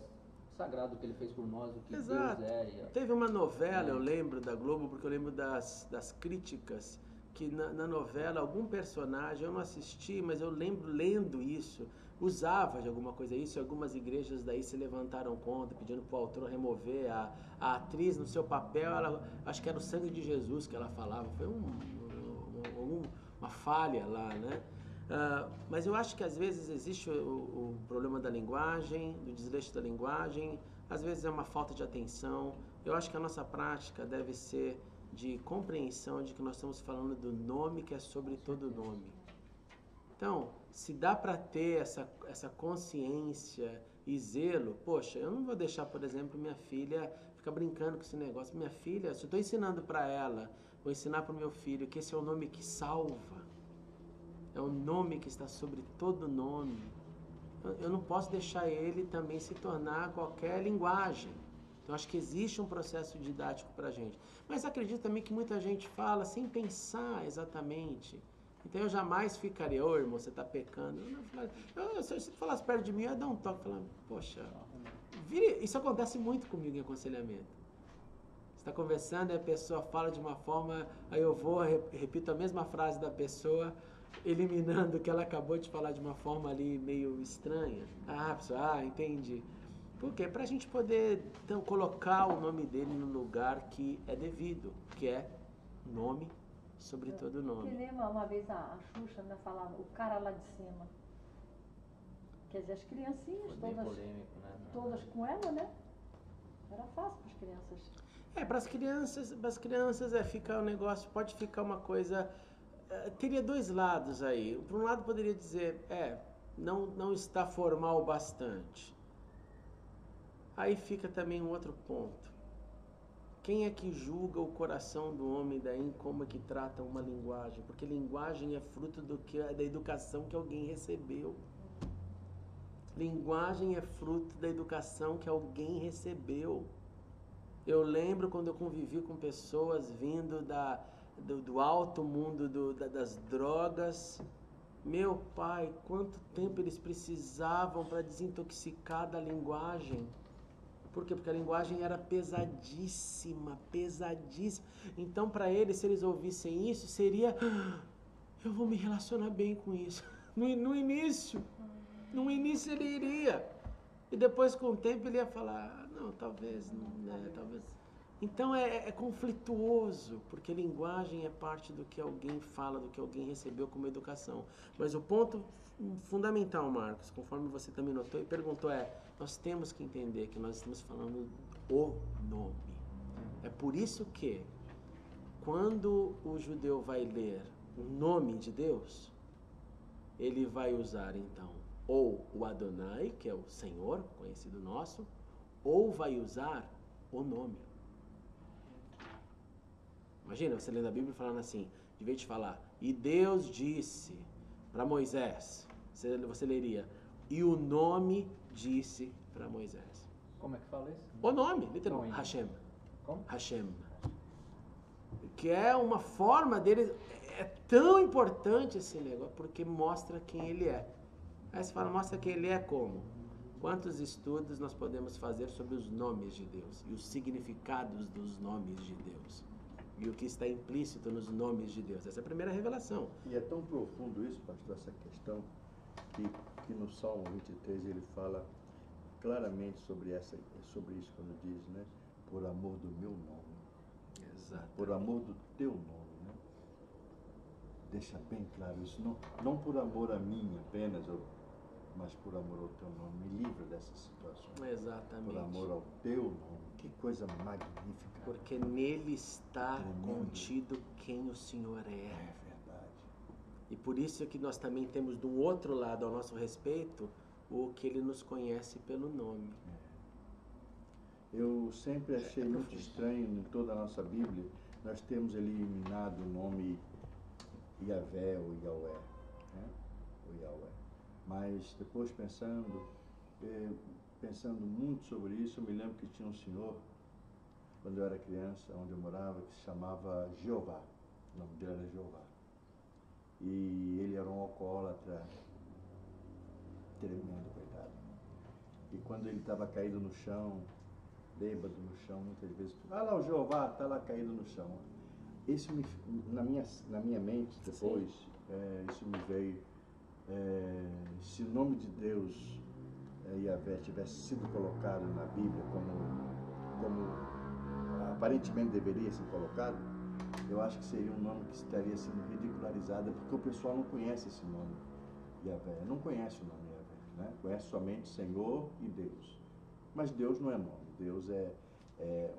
sagrado que ele fez por nós, o que Exato. Deus é. Teve uma novela, eu lembro da Globo, porque eu lembro das críticas, que na novela algum personagem, eu não assisti, mas eu lembro lendo isso, usava de alguma coisa isso, e algumas igrejas daí se levantaram contra, pedindo para o autor remover a atriz no seu papel, acho que era o sangue de Jesus que ela falava, foi uma falha lá, né? Mas eu acho que às vezes existe o problema da linguagem, do desleixo da linguagem, às vezes é uma falta de atenção. Eu acho que a nossa prática deve ser de compreensão de que nós estamos falando do nome que é sobre todo nome. Então, se dá para ter essa consciência e zelo, poxa, eu não vou deixar, por exemplo, minha filha ficar brincando com esse negócio. Minha filha, se eu estou ensinando para ela, vou ensinar para o meu filho que esse é o nome que salva. É o nome que está sobre todo nome. Eu não posso deixar ele também se tornar qualquer linguagem. Então, acho que existe um processo didático para a gente. Mas acredito também que muita gente fala sem pensar exatamente. Então, eu jamais ficaria, ô irmão, você está pecando. Se você falasse perto de mim, eu ia dar um toque, falando, poxa, isso acontece muito comigo em aconselhamento. Você está conversando e a pessoa fala de uma forma, aí eu vou, repito a mesma frase da pessoa, eliminando o que ela acabou de falar de uma forma ali meio estranha. Pessoal, entendi. Por quê? Para a gente poder então, colocar o nome dele no lugar que é devido, que é nome sobre todo nome. Eu lembro uma vez a Xuxa, né, falava, o cara lá de cima. Quer dizer, as criancinhas todas, polêmico, né? todas com ela, né? Era fácil para as crianças. Para as crianças fica um negócio, pode ficar uma coisa... teria dois lados aí. Por um lado poderia dizer, não está formal bastante. Aí fica também um outro ponto. Quem é que julga o coração do homem daí em como é que trata uma linguagem? Porque linguagem é fruto da educação que alguém recebeu. Linguagem é fruto da educação que alguém recebeu. Eu lembro quando eu convivi com pessoas vindo do alto mundo das drogas. Meu pai, quanto tempo eles precisavam para desintoxicar da linguagem. Por quê? Porque a linguagem era pesadíssima, pesadíssima. Então, para eles, se eles ouvissem isso, seria... eu vou me relacionar bem com isso. No início ele iria. E depois, com o tempo, ele ia falar, não, talvez, talvez... Então, é conflituoso, porque linguagem é parte do que alguém fala, do que alguém recebeu como educação. Mas o ponto fundamental, Marcos, conforme você também notou e perguntou, nós temos que entender que nós estamos falando o nome. É por isso que, quando o judeu vai ler o nome de Deus, ele vai usar, então, ou o Adonai, que é o Senhor, conhecido nosso, ou vai usar o nome. Imagina, você lendo a Bíblia falando assim, de vez de falar, e Deus disse para Moisés, você leria, e o nome disse para Moisés. Como é que fala isso? O nome, literalmente, Hashem. Como? Hashem. Que é uma forma dele, é tão importante esse negócio, porque mostra quem ele é. Aí você fala, mostra quem ele é como? Quantos estudos nós podemos fazer sobre os nomes de Deus e os significados dos nomes de Deus? E o que está implícito nos nomes de Deus. Essa é a primeira revelação. E é tão profundo isso, pastor, essa questão, que no Salmo 23 ele fala claramente sobre isso quando diz, né? Por amor do meu nome. Exato. Por amor do teu nome, né? Deixa bem claro isso. Não por amor a mim apenas, mas por amor ao teu nome. Me livra dessas situações. Exatamente. Por amor ao teu nome. Que coisa magnífica. Porque nele está contido quem o Senhor é. É verdade. E por isso é que nós também temos do outro lado ao nosso respeito o que ele nos conhece pelo nome. Eu sempre achei muito estranho em toda a nossa Bíblia, nós temos eliminado o nome Yahvé ou Yahweh, né? O Yahweh. Mas depois pensando muito sobre isso, eu me lembro que tinha um senhor, quando eu era criança, onde eu morava, que se chamava Jeová. O nome dele era Jeová. E ele era um alcoólatra tremendo, coitado. E quando ele estava caído no chão, bêbado no chão, muitas vezes, lá o Jeová está lá caído no chão. Isso na minha mente depois, isso me veio, se o nome de Deus, Yahvé, tivesse sido colocado na Bíblia como aparentemente deveria ser colocado, eu acho que seria um nome que estaria sendo ridicularizado, porque o pessoal não conhece esse nome, Yahvé, não conhece o nome Yahvé, né? Conhece somente Senhor e Deus. Mas Deus não é nome, Deus é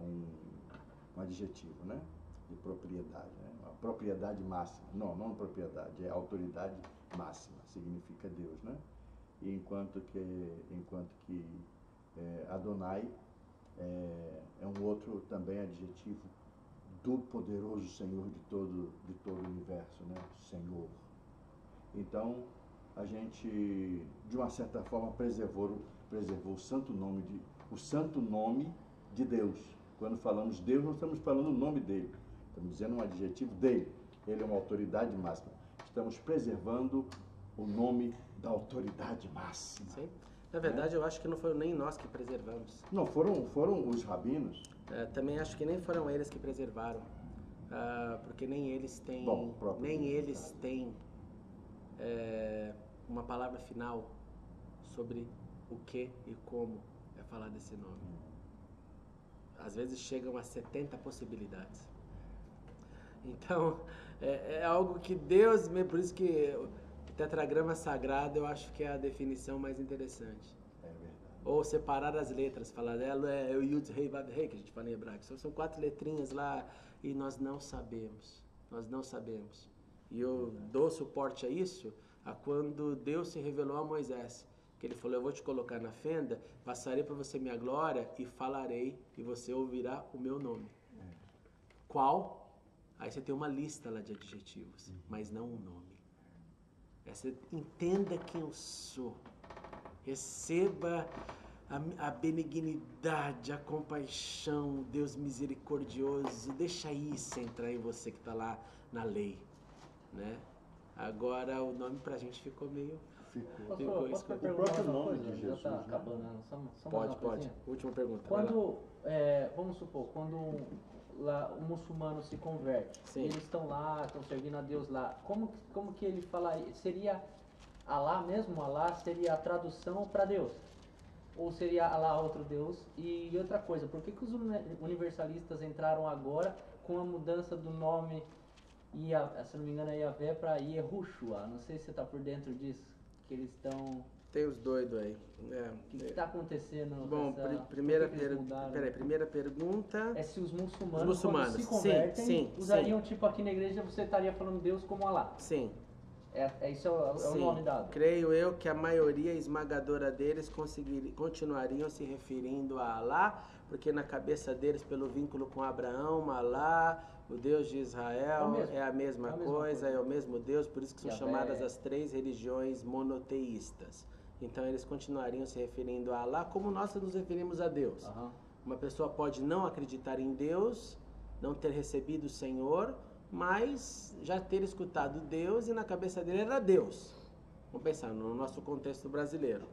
um adjetivo, né? De propriedade, né? Uma propriedade máxima. Não propriedade, é autoridade máxima, significa Deus, né? E enquanto que Adonai é um outro também adjetivo do poderoso Senhor de todo o universo, né? Senhor. Então, a gente, de uma certa forma, preservou o santo nome de Deus. Quando falamos Deus, não estamos falando o nome dele, estamos dizendo um adjetivo dele. Ele é uma autoridade máxima. Estamos preservando o nome da autoridade máxima. Sim. Na verdade, eu acho que não foram nem nós que preservamos. Não, foram os rabinos. Também acho que nem foram eles que preservaram, porque nem eles têm, uma palavra final sobre o que e como é falar desse nome. Às vezes chegam a 70 possibilidades. Então, é algo que Deus, por isso que o tetragrama sagrado eu acho que é a definição mais interessante. É verdade. Ou separar as letras, falar dela é o Yud, Rei, Vav, Rei, que a gente fala em hebraico. São 4 letrinhas lá e nós não sabemos. E eu dou suporte a isso a quando Deus se revelou a Moisés. Que ele falou, eu vou te colocar na fenda, passarei para você minha glória e falarei e você ouvirá o meu nome. Qual? Aí você tem uma lista lá de adjetivos, mas não um nome. Você entenda quem eu sou. Receba a benignidade, a compaixão, Deus misericordioso. Deixa isso entrar em você que está lá na lei, né? Agora o nome pra gente ficou meio... Posso perguntar o próprio nome coisa? de Jesus, Já tá né? acabando, né? Só mais uma Pode. coisinha. Última pergunta. Quando, vamos supor, quando lá o muçulmano se converte, Sim. e eles estão lá, estão servindo a Deus lá, como que ele falaria? Seria Alá mesmo? Alá seria a tradução para Deus? Ou seria Alá outro Deus? E outra coisa, por que os universalistas entraram agora com a mudança do nome, se não me engano é Yahvé, para Yehoshua? Não sei se você está por dentro disso, que eles estão... Tem os doidos aí. O que está acontecendo? Bom, primeira pergunta... É se os muçulmanos quando se sim, convertem, usariam tipo aqui na igreja, você estaria falando Deus como Alá. Sim. Isso é o nome dado. Creio eu que a maioria esmagadora deles continuariam se referindo a Alá, porque na cabeça deles, pelo vínculo com Abraão, Alá, o Deus de Israel, é a mesma coisa, é o mesmo Deus, por isso que são chamadas as 3 religiões monoteístas. Então eles continuariam se referindo a Alá como nós nos referimos a Deus. Uma pessoa pode não acreditar em Deus, não ter recebido o Senhor, mas já ter escutado Deus e na cabeça dele era Deus. Vamos pensar no nosso contexto brasileiro.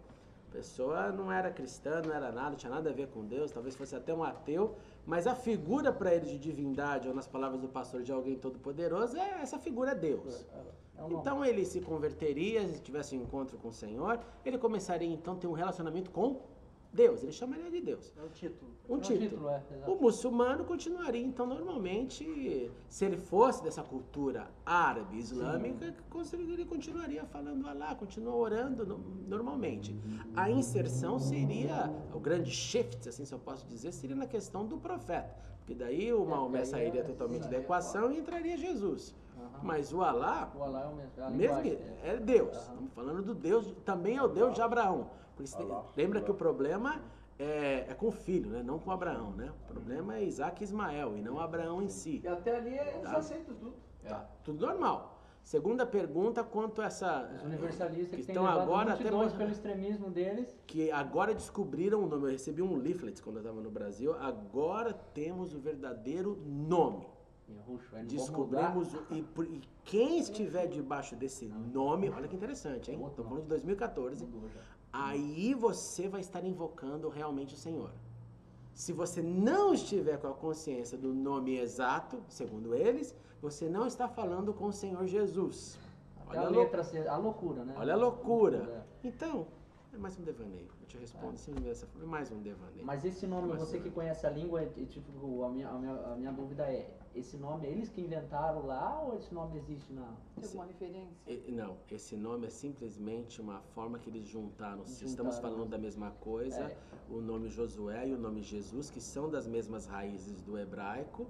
A pessoa não era cristã, não era nada, tinha nada a ver com Deus, talvez fosse até um ateu, mas a figura para ele de divindade, ou nas palavras do pastor, de alguém todo-poderoso, essa figura é Deus. Então ele se converteria, se tivesse um encontro com o Senhor, ele começaria então a ter um relacionamento com Deus, ele chamaria de Deus. É um título. Um título. Exato. O muçulmano continuaria, então, normalmente, se ele fosse dessa cultura árabe, islâmica, ele continuaria falando Alá, continua orando normalmente. A inserção seria, o grande shift, assim se eu posso dizer, seria na questão do profeta. Porque daí o Maomé sairia totalmente da equação e entraria Jesus. Mas o Alá é o mesmo, é Deus. Estamos falando do Deus, também é o Deus de Abraão. Porque lembra que o problema é com o filho, né? Não com Abraão, né? O problema é Isaac e Ismael e não Abraão em si. E até ali eles aceitam tudo. Tudo normal. Segunda pergunta quanto a essa... Os universalistas que estão têm agora até pelo extremismo deles. Que agora descobriram o nome. Eu recebi um leaflet quando eu estava no Brasil. Agora temos o verdadeiro nome. Descobrimos, e quem estiver debaixo desse nome, olha que interessante, hein? Estou falando de 2014, aí você vai estar invocando realmente o Senhor. Se você não estiver com a consciência do nome exato, segundo eles, você não está falando com o Senhor Jesus. Olha a letra, a loucura, né? Olha a loucura. Então, é mais um devaneio. Eu te respondo assim, é mais um devaneio. Mas esse nome, você que conhece a língua, tipo, a minha dúvida é, esse nome, eles que inventaram lá ou esse nome existe na... Tem alguma referência? Não, esse nome é simplesmente uma forma que eles juntaram. Estamos falando da mesma coisa, o nome Josué e o nome Jesus, que são das mesmas raízes do hebraico,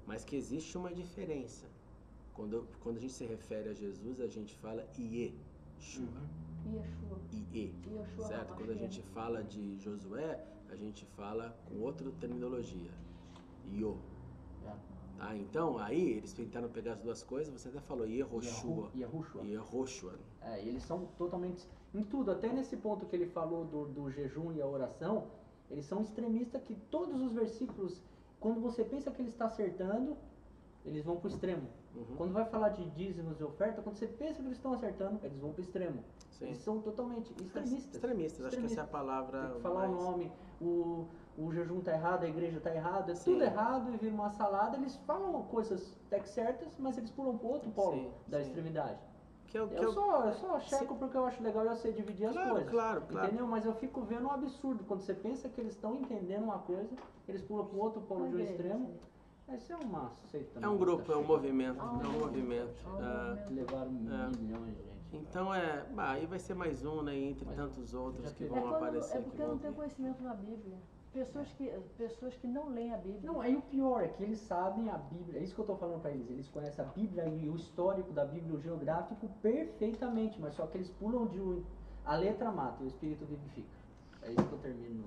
mas que existe uma diferença. Quando a gente se refere a Jesus, a gente fala Yeshua. Yeshua, certo? Quando a gente fala de Josué, a gente fala com outra terminologia. Tá? Então, aí eles tentaram pegar as duas coisas, você até falou Yehoshua. Eles são totalmente, em tudo, até nesse ponto que ele falou do jejum e a oração, eles são extremistas que todos os versículos, quando você pensa que ele está acertando, eles vão para o extremo. Quando vai falar de dízimos e oferta, quando você pensa que eles estão acertando, eles vão para o extremo. Sim. Eles são totalmente extremistas. Acho que essa é a palavra. Tem que falar o nome, o jejum está errado, a igreja está errada, é tudo errado e vira uma salada. Eles falam coisas até que certas, mas eles pulam para o outro polo da extremidade. Eu só checo porque eu acho legal eu sei dividir as coisas. Claro. Entendeu? Mas eu fico vendo um absurdo. Quando você pensa que eles estão entendendo uma coisa, eles pulam para o outro polo de um extremo. Isso é uma seita. É um grupo, é um movimento. Levaram milhões de gente. Então aí vai ser mais um, né, entre tantos outros que vão aparecer. É porque eu não tenho conhecimento na Bíblia. Pessoas que não leem a Bíblia. Não, aí o pior é que eles sabem a Bíblia, é isso que eu estou falando para eles, eles conhecem a Bíblia e o histórico da Bíblia, o geográfico perfeitamente, mas só que eles pulam a letra mata e o espírito vivifica. É isso que eu termino.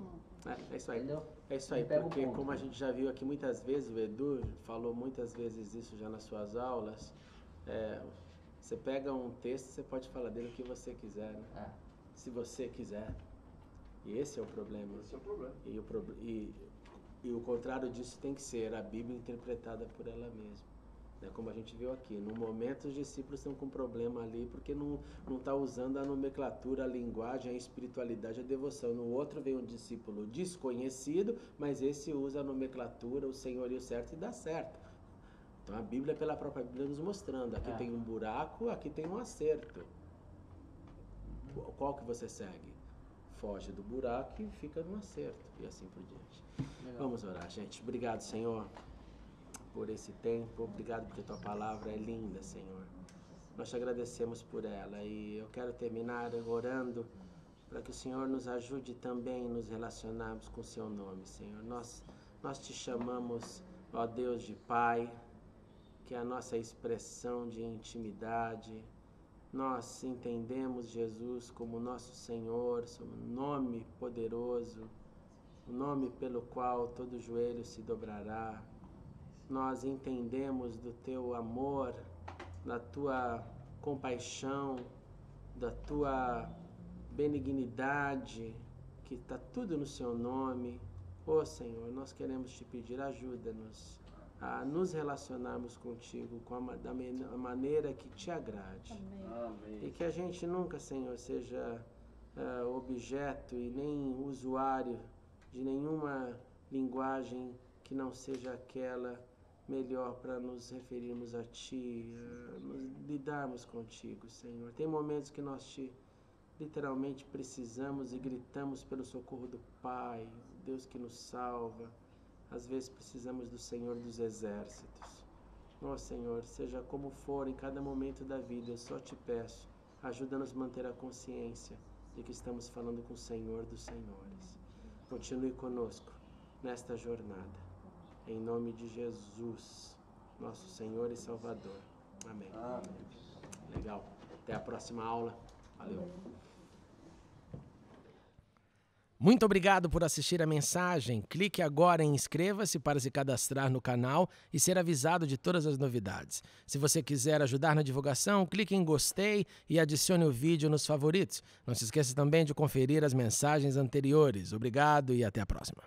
É isso aí. Entendeu? É isso aí, porque como a gente já viu aqui muitas vezes, o Edu falou muitas vezes isso já nas suas aulas, você pega um texto, você pode falar dele o que você quiser, né? Se você quiser. E esse é o problema. Esse é o problema. E o contrário disso tem que ser a Bíblia interpretada por ela mesma. Né? Como a gente viu aqui, no momento os discípulos estão com problema ali porque não está usando a nomenclatura, a linguagem, a espiritualidade, a devoção. No outro vem um discípulo desconhecido, mas esse usa a nomenclatura, o senhorio certo e dá certo. Então a Bíblia, pela própria Bíblia, nos mostrando. Aqui tem um buraco, aqui tem um acerto. Qual que você segue? Foge do buraco e fica no acerto. E assim por diante. Legal. Vamos orar, gente. Obrigado, Senhor, por esse tempo. Obrigado porque Tua palavra é linda, Senhor. Nós te agradecemos por ela. E eu quero terminar orando para que o Senhor nos ajude também a nos relacionarmos com o Seu nome, Senhor. Nós te chamamos, ó Deus de Pai, que é a nossa expressão de intimidade. Nós entendemos Jesus como nosso Senhor, um nome poderoso, o nome pelo qual todo joelho se dobrará. Nós entendemos do Teu amor, da Tua compaixão, da Tua benignidade, que está tudo no Seu nome. Ó Senhor, nós queremos Te pedir, ajuda-nos a nos relacionarmos contigo da maneira que te agrade. Amém. E que a gente nunca, Senhor, seja objeto e nem usuário de nenhuma linguagem que não seja aquela melhor para nos referirmos a Ti, nos lidarmos contigo, Senhor. Tem momentos que nós literalmente precisamos e gritamos pelo socorro do Pai, Deus que nos salva. Às vezes precisamos do Senhor dos Exércitos. Ó Senhor, seja como for em cada momento da vida, eu só te peço, ajuda-nos a manter a consciência de que estamos falando com o Senhor dos Senhores. Continue conosco nesta jornada. Em nome de Jesus, nosso Senhor e Salvador. Amém. Amém. Legal. Até a próxima aula. Valeu. Muito obrigado por assistir a mensagem. Clique agora em inscreva-se para se cadastrar no canal e ser avisado de todas as novidades. Se você quiser ajudar na divulgação, clique em gostei e adicione o vídeo nos favoritos. Não se esqueça também de conferir as mensagens anteriores. Obrigado e até a próxima.